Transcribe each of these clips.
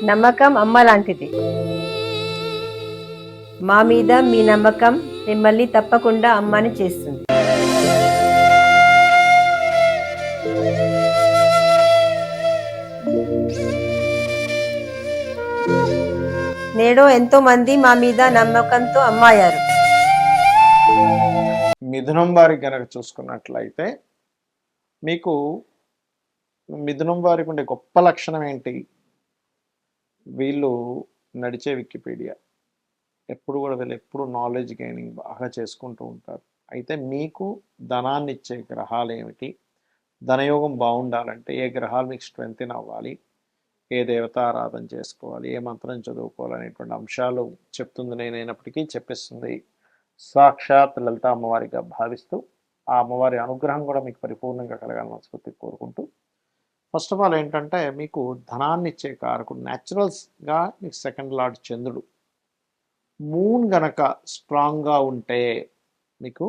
నమ్మకం అమ్మ లాంటిది. మా మీద మీ నమ్మకం మిమ్మల్ని తప్పకుండా అమ్మని చేస్తుంది. నేడు ఎంతో మంది మా మీద నమ్మకంతో అమ్మాయారు. మిథునం వారికి కనుక చూసుకున్నట్లయితే మీకు మిథునం వారికి ఉండే గొప్ప లక్షణం ఏంటి? వీళ్ళు నడిచే వికీపీడియా. ఎప్పుడు కూడా వీళ్ళు ఎప్పుడు నాలెడ్జ్ గెయినింగ్ బాగా చేసుకుంటూ ఉంటారు. అయితే మీకు ధనాన్ని ఇచ్చే గ్రహాలు ఏమిటి, ధనయోగం బాగుండాలంటే ఏ గ్రహాలు మీకు స్ట్రెంగ్తెన్ అవ్వాలి, ఏ దేవతారాధన చేసుకోవాలి, ఏ మంత్రం చదువుకోవాలి అనేటువంటి అంశాలు చెప్తుంది నేనైనప్పటికీ చెప్పిస్తుంది సాక్షాత్ లలిత అమ్మవారిగా భావిస్తూ ఆ అమ్మవారి అనుగ్రహం కూడా మీకు పరిపూర్ణంగా కలగాలని మనస్ఫూర్తిగా కోరుకుంటూ, ఫస్ట్ ఆఫ్ ఆల్ ఏంటంటే మీకు ధనాన్ని ఇచ్చే కారకుడు న్యాచురల్స్గా మీకు సెకండ్ లార్డ్ చంద్రుడు. మూన్ గనక స్ట్రాంగ్గా ఉంటే మీకు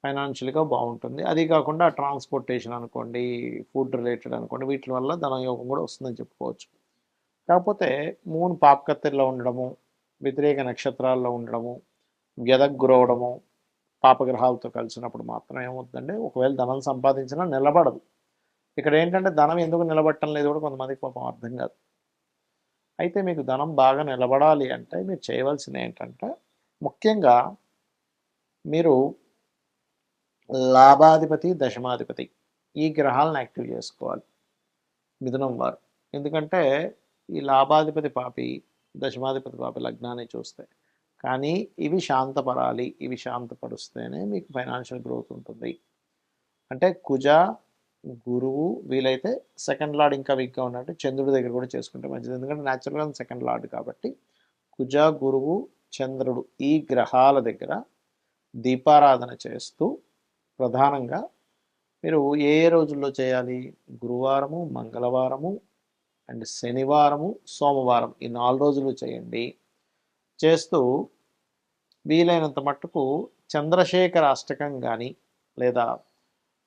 ఫైనాన్షియల్గా బాగుంటుంది. అది కాకుండా ట్రాన్స్పోర్టేషన్ అనుకోండి, ఫుడ్ రిలేటెడ్ అనుకోండి, వీటి వల్ల ధనయోగం కూడా వస్తుందని చెప్పుకోవచ్చు. కాకపోతే మూన్ పాపకత్తెల్లో ఉండడము, వ్యతిరేక నక్షత్రాల్లో ఉండడము, వ్యధకు గురవడము, పాపగ్రహాలతో కలిసినప్పుడు మాత్రం ఏమవుతుందంటే ఒకవేళ ధనం సంపాదించినా నిలబడదు. ఇక్కడ ఏంటంటే ధనం ఎందుకు నిలబడటం లేదు కూడా కొంతమందికి పాపం అర్థం కాదు. అయితే మీకు ధనం బాగా నిలబడాలి అంటే మీరు చేయవలసింది ఏంటంటే ముఖ్యంగా మీరు లాభాధిపతి, దశమాధిపతి ఈ గ్రహాలను యాక్టివ్ చేసుకోవాలి మిథునం వారు. ఎందుకంటే ఈ లాభాధిపతి పాపి, దశమాధిపతి పాపి లగ్నాన్ని చూస్తే, కానీ ఇవి శాంతపరాలి, ఇవి శాంతపరుస్తేనే మీకు ఫైనాన్షియల్ గ్రోత్ ఉంటుంది. అంటే కుజ, గురువు, వీలైతే సెకండ్ లార్డ్ ఇంకా వీక్గా ఉన్నట్టు చంద్రుడి దగ్గర కూడా చేసుకుంటే మంచిది. ఎందుకంటే న్యాచురల్గా సెకండ్ లార్డ్ కాబట్టి కుజ, గురువు, చంద్రుడు ఈ గ్రహాల దగ్గర దీపారాధన చేస్తూ ప్రధానంగా మీరు ఏ రోజుల్లో చేయాలి? గురువారము, మంగళవారము అండ్ శనివారము, సోమవారం ఈ 4 రోజులు చేయండి. చేస్తూ వీలైనంత మట్టుకు చంద్రశేఖర అష్టకం కానీ లేదా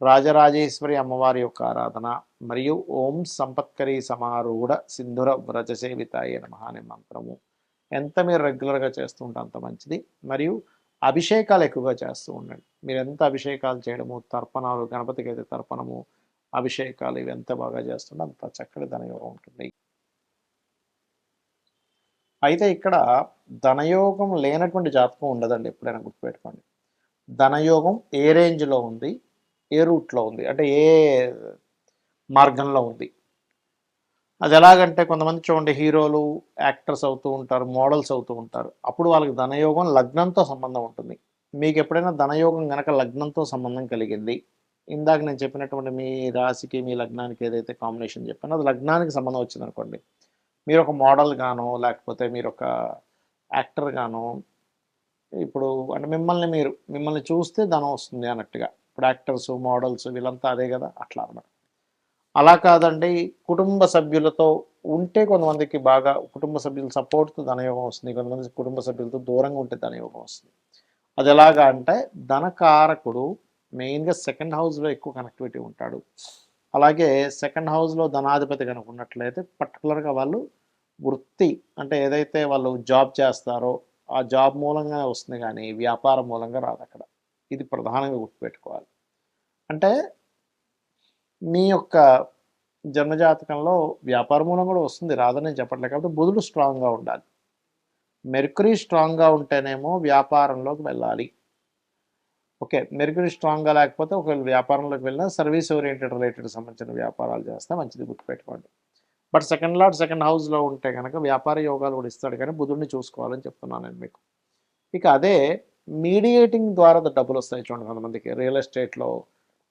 రాజరాజేశ్వరి అమ్మవారి యొక్క ఆరాధన మరియు ఓం సంపత్కరీ సమారూఢ సింధుర వ్రజసేవితాయ నమః అనే మంత్రము ఎంత మీరు రెగ్యులర్గా చేస్తూ ఉంటే అంత మంచిది. మరియు అభిషేకాలు ఎక్కువగా చేస్తూ ఉండండి. మీరు ఎంత అభిషేకాలు చేయడము, తర్పణాలు, గణపతికి అయితే తర్పణము, అభిషేకాలు ఇవి ఎంత బాగా చేస్తుంటే అంత చక్కటి ధనయోగం ఉంటుంది. అయితే ఇక్కడ ధనయోగం లేనటువంటి జాతకం ఉండదండి, ఎప్పుడైనా గుర్తుపెట్టుకోండి. ధనయోగం ఏ రేంజ్లో ఉంది, ఏ రూట్లో ఉంది, అంటే ఏ మార్గంలో ఉంది. అది ఎలాగంటే కొంతమంది చూడండి హీరోలు, యాక్టర్స్ అవుతూ ఉంటారు, మోడల్స్ అవుతూ ఉంటారు. అప్పుడు వాళ్ళకి ధనయోగం లగ్నంతో సంబంధం ఉంటుంది. మీకు ఎప్పుడైనా ధనయోగం కనుక లగ్నంతో సంబంధం కలిగింది, ఇందాక నేను చెప్పినటువంటి మీ రాశికి మీ లగ్నానికి ఏదైతే కాంబినేషన్ చెప్పానో అది లగ్నానికి సంబంధం వచ్చింది అనుకోండి, మీరు ఒక మోడల్ గానో లేకపోతే మీరు ఒక యాక్టర్ గానో, ఇప్పుడు అంటే మిమ్మల్ని చూస్తే ధనం వస్తుంది అన్నట్టుగా. ఇప్పుడు యాక్టర్స్, మోడల్స్ వీళ్ళంతా అదే కదా, అట్లా అన్నమాట. అలా కాదండి, కుటుంబ సభ్యులతో ఉంటే కొంతమందికి బాగా కుటుంబ సభ్యుల సపోర్ట్తో ధనయోగం వస్తుంది, కొంతమంది కుటుంబ సభ్యులతో దూరంగా ఉంటే ధనయోగం వస్తుంది. అది ఎలాగా అంటే ధనకారకుడు మెయిన్గా సెకండ్ హౌస్లో ఎక్కువ కనెక్టివిటీ ఉంటాడు. అలాగే సెకండ్ హౌస్లో ధనాధిపతి కనుక ఉన్నట్లయితే పర్టికులర్గా వాళ్ళు వృత్తి అంటే ఏదైతే వాళ్ళు జాబ్ చేస్తారో ఆ జాబ్ మూలంగా వస్తుంది, కానీ వ్యాపారం మూలంగా రాదు అక్కడ. ఇది ప్రధానంగా గుర్తుపెట్టుకోవాలి. అంటే మీ యొక్క జన్మజాతకంలో వ్యాపార మూలం కూడా వస్తుంది, రాదని చెప్పట్లేదు. కాబట్టి బుధుడు స్ట్రాంగ్గా ఉండాలి. మెర్కురీ స్ట్రాంగ్గా ఉంటేనేమో వ్యాపారంలోకి వెళ్ళాలి. ఓకే, మెర్కురీ స్ట్రాంగ్గా లేకపోతే ఒకవేళ వ్యాపారంలోకి వెళ్ళినా సర్వీస్ ఓరియంటెడ్ రిలేటెడ్ సంబంధించిన వ్యాపారాలు చేస్తే మంచిది, గుర్తుపెట్టుకోండి. బట్ సెకండ్ లార్డ్ సెకండ్ హౌస్లో ఉంటే కనుక వ్యాపార యోగాలు కూడా ఇస్తాడు, కానీ బుధుడిని చూసుకోవాలని చెప్తున్నాను నేను మీకు. ఇక అదే మీడియేటింగ్ ద్వారా డబ్బులు వస్తాయి చూడండి. కొంతమందికి రియల్ ఎస్టేట్లో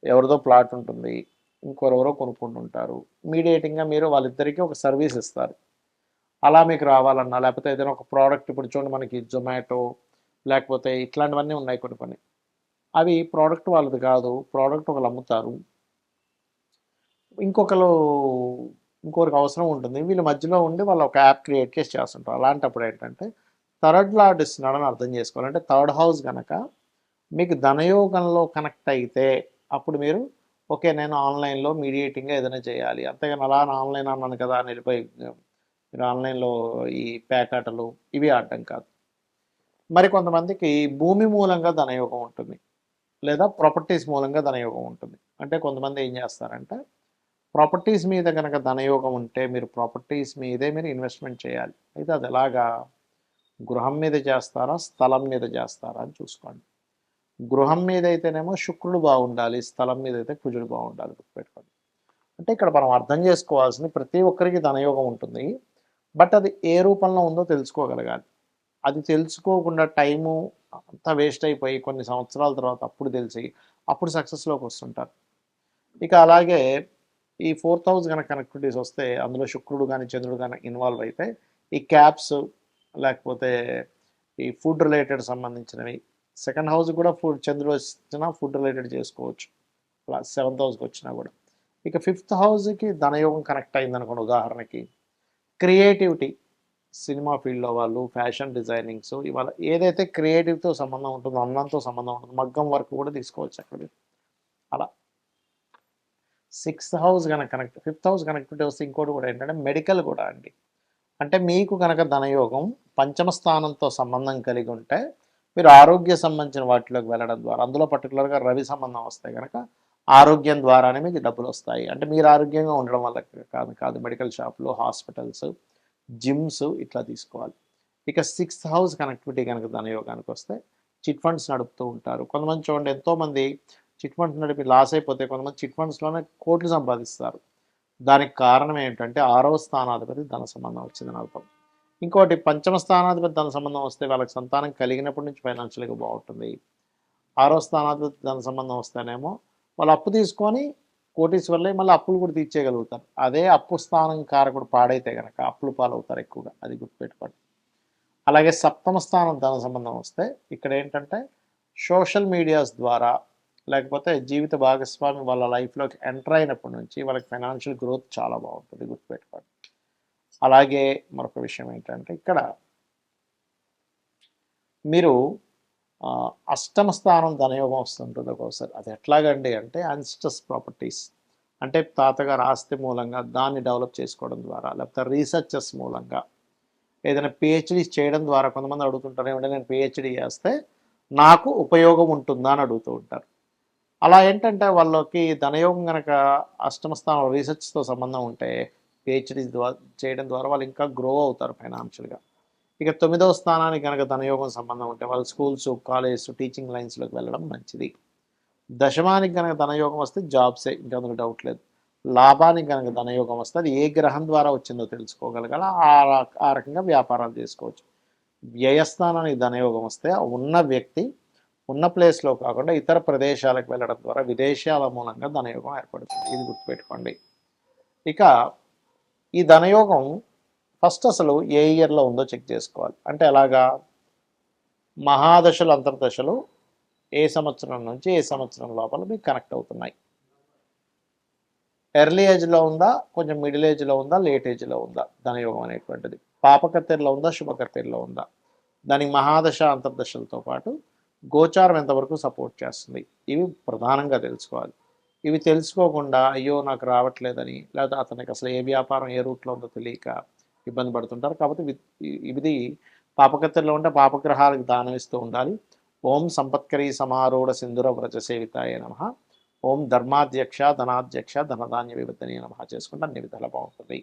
ఎవరిదో ప్లాట్ ఉంటుంది, ఇంకొరెవరో కొనుక్కుంటుంటారు. మీడియేటింగ్గా మీరు వాళ్ళిద్దరికీ ఒక సర్వీస్ ఇస్తారు. అలా మీకు రావాలన్నా లేకపోతే ఏదైనా ఒక ప్రోడక్ట్, ఇప్పుడు చూడండి మనకి జొమాటో లేకపోతే ఇట్లాంటివన్నీ ఉన్నాయి కొన్ని. అవి ప్రోడక్ట్ వాళ్ళది కాదు, ప్రోడక్ట్ ఒకరు అమ్ముతారు, ఇంకొకరికి అవసరం ఉంటుంది, వీళ్ళ మధ్యలో ఉండి వాళ్ళు ఒక యాప్ క్రియేట్ చేసి చేస్తుంటారు. అలాంటప్పుడు ఏంటంటే థర్డ్ లార్డ్ ఇస్తున్నాడని అర్థం చేసుకోవాలి. అంటే థర్డ్ హౌస్ కనుక మీకు ధనయోగంలో కనెక్ట్ అయితే అప్పుడు మీరు ఓకే నేను ఆన్లైన్లో మీడియేటింగ్గా ఏదైనా చేయాలి, అంతేగాని అలా ఆన్లైన్ అన్నాను కదా అని వెళ్ళిపోయి మీరు ఆన్లైన్లో ఈ పేకాటలు ఇవి ఆడటం కాదు. మరి కొంతమందికి భూమి మూలంగా ధనయోగం ఉంటుంది, లేదా ప్రాపర్టీస్ మూలంగా ధనయోగం ఉంటుంది. అంటే కొంతమంది ఏం చేస్తారంటే ప్రాపర్టీస్ మీద కనుక ధనయోగం ఉంటే మీరు ప్రాపర్టీస్ మీదే మీరు ఇన్వెస్ట్మెంట్ చేయాలి. అయితే అది ఎలాగా, గృహం మీద చేస్తారా స్థలం మీద చేస్తారా అని చూసుకోండి. గృహం మీద అయితేనేమో శుక్రుడు బాగుండాలి, స్థలం మీద అయితే కుజుడు బాగుండాలి, గుర్తుపెట్టుకోండి. అంటే ఇక్కడ మనం అర్థం చేసుకోవాల్సింది ప్రతి ఒక్కరికి ధనయోగం ఉంటుంది, బట్ అది ఏ రూపంలో ఉందో తెలుసుకోగలగాలి. అది తెలుసుకోకుండా టైము అంతా వేస్ట్ అయిపోయి కొన్ని సంవత్సరాల తర్వాత అప్పుడు తెలిసి అప్పుడు సక్సెస్లోకి వస్తుంటారు. ఇక అలాగే ఈ 4th హౌస్ కనుక కనెక్టివిటీస్ వస్తే అందులో శుక్రుడు కానీ చంద్రుడు కానీ ఇన్వాల్వ్ అయితే ఈ క్యాప్స్, లేకపోతే ఈ ఫుడ్ రిలేటెడ్ సంబంధించినవి, సెకండ్ హౌస్ కూడా ఫుడ్ చంద్రుడు వచ్చినా ఫుడ్ రిలేటెడ్ చేసుకోవచ్చు, అలా 7th హౌస్కి వచ్చినా కూడా. ఇక 5th హౌస్కి ధనయోగం కనెక్ట్ అయింది అనుకోండి, ఉదాహరణకి క్రియేటివిటీ, సినిమా ఫీల్డ్లో వాళ్ళు, ఫ్యాషన్ డిజైనింగ్స్, ఇవాళ ఏదైతే క్రియేటివ్తో సంబంధం ఉంటుందో, అందంతో సంబంధం ఉంటుంది, మగ్గం వర్క్ కూడా తీసుకోవచ్చు అక్కడ. అలా 6th హౌస్ కనుక కనెక్ట్, 5th హౌస్ కనెక్టివిటీ వస్తే ఇంకోటి కూడా ఏంటంటే మెడికల్ కూడా అండి. అంటే మీకు కనుక ధనయోగం పంచమ స్థానంతో సంబంధం కలిగి ఉంటే మీరు ఆరోగ్య సంబంధించిన వాటిలోకి వెళ్ళడం ద్వారా, అందులో పర్టికులర్గా రవి సంబంధం వస్తే కనుక ఆరోగ్యం ద్వారానే మీకు డబ్బులు వస్తాయి. అంటే మీరు ఆరోగ్యంగా ఉండడం వల్ల కాదు మెడికల్ షాపులు, హాస్పిటల్స్, జిమ్స్ ఇట్లా తీసుకోవాలి. ఇక 6th హౌస్ కనెక్టివిటీ కనుక ధనయోగానికి వస్తే చిట్ ఫండ్స్ నడుపుతూ ఉంటారు. కొంతమంది చూడండి, ఎంతోమంది చిట్ ఫండ్స్ నడిపి లాస్ అయిపోతే కొంతమంది చిట్ ఫండ్స్లోనే కోట్లు సంపాదిస్తారు. దానికి కారణం ఏంటంటే 6వ స్థానాధిపతి ధన సంబంధం వచ్చిందని అర్థం. ఇంకోటి పంచమ స్థానాధిపతి ధన సంబంధం వస్తే వాళ్ళకి సంతానం కలిగినప్పటి నుంచి ఫైనాన్షియల్గా బాగుంటుంది. 6వ స్థానాధిపతి ధన సంబంధం వస్తేనేమో వాళ్ళు అప్పు తీసుకొని కోటీశ్వర్లే, మళ్ళీ అప్పులు కూడా తీర్చేయగలుగుతారు. అదే అప్పు స్థానం కారకుడు పాడైతే కనుక అప్పులు పాలవుతారు ఎక్కువగా, అది గుర్తుపెట్టుకోండి. అలాగే 7వ స్థానం ధన సంబంధం వస్తే ఇక్కడ ఏంటంటే సోషల్ మీడియాస్ ద్వారా, లేకపోతే జీవిత భాగస్వామి వాళ్ళ లైఫ్లోకి ఎంటర్ అయినప్పటి నుంచి వాళ్ళకి ఫైనాన్షియల్ గ్రోత్ చాలా బాగుంటుంది, గుర్తుపెట్టుకోండి. అలాగే మరొక విషయం ఏంటంటే ఇక్కడ మీరు అష్టమ స్థానం ధనయోగం వస్తుంటుంది ఒక్కోసారి. అది ఎట్లాగండి అంటే అన్స్ట్రస్ ప్రాపర్టీస్, అంటే తాతగారు ఆస్తి మూలంగా దాన్ని డెవలప్ చేసుకోవడం ద్వారా, లేకపోతే రీసెర్చెస్ మూలంగా, ఏదైనా పిహెచ్డీ చేయడం ద్వారా. కొంతమంది అడుగుతుంటారు, ఏమంటే నేను పిహెచ్డీ చేస్తే నాకు ఉపయోగం ఉంటుందా అని అడుగుతూ ఉంటారు. అలా ఏంటంటే వాళ్ళకి ధనయోగం కనుక అష్టమ స్థానం రీసెర్చ్తో సంబంధం ఉంటే పిహెచ్డీ చేయడం ద్వారా వాళ్ళు ఇంకా గ్రో అవుతారు ఫైనాన్షియల్గా. ఇక 9వ స్థానానికి కనుక ధనయోగం సంబంధం ఉంటే వాళ్ళు స్కూల్స్, కాలేజెస్, టీచింగ్ లైన్స్లోకి వెళ్ళడం మంచిది. దశమానికి కనుక ధనయోగం వస్తే జాబ్సే, ఇంకా అందులో డౌట్ లేదు. లాభానికి కనుక ధనయోగం వస్తే అది ఏ గ్రహం ద్వారా వచ్చిందో తెలుసుకోగలగాల, ఆ రకంగా వ్యాపారాలు చేసుకోవచ్చు. వ్యయస్థానానికి ధనయోగం వస్తే ఉన్న వ్యక్తి ఉన్న ప్లేస్లో కాకుండా ఇతర ప్రదేశాలకు వెళ్ళడం ద్వారా విదేశాల మూలంగా ధనయోగం ఏర్పడుతుంది, ఇది గుర్తుపెట్టుకోండి. ఇక ఈ ధనయోగం ఫస్ట్ అసలు ఏ ఇయర్లో ఉందో చెక్ చేసుకోవాలి. అంటే ఎలాగా, మహాదశలు అంతర్దశలు ఏ సంవత్సరం నుంచి ఏ సంవత్సరం లోపల మీకు కనెక్ట్ అవుతున్నాయి. ఎర్లీ ఏజ్లో ఉందా, కొంచెం మిడిల్ ఏజ్లో ఉందా, లేట్ ఏజ్లో ఉందా ధనయోగం అనేటువంటిది, పాపకత్తెరలో ఉందా, శుభకత్తెరలో ఉందా, దానికి మహాదశ అంతర్దశలతో పాటు గోచారం ఎంతవరకు సపోర్ట్ చేస్తుంది, ఇవి ప్రధానంగా తెలుసుకోవాలి. ఇవి తెలుసుకోకుండా అయ్యో నాకు రావట్లేదని, లేదా అతనికి అసలు ఏ వ్యాపారం ఏ రూట్లో ఉందో తెలియక ఇబ్బంది పడుతుంటారు. కాబట్టి ఇది పాపకత్తెరలో ఉంటే పాపగ్రహాలకు దానం ఇస్తూ ఉండాలి. ఓం సంపత్కరీ సమారూఢ సింధుర వ్రజ సేవితాయ నమః, ఓం ధర్మాధ్యక్ష ధనాధ్యక్ష ధనధాన్య వివర్ధనీయ నమః చేసుకుంటే అన్ని విధాలా బాగుంటుంది.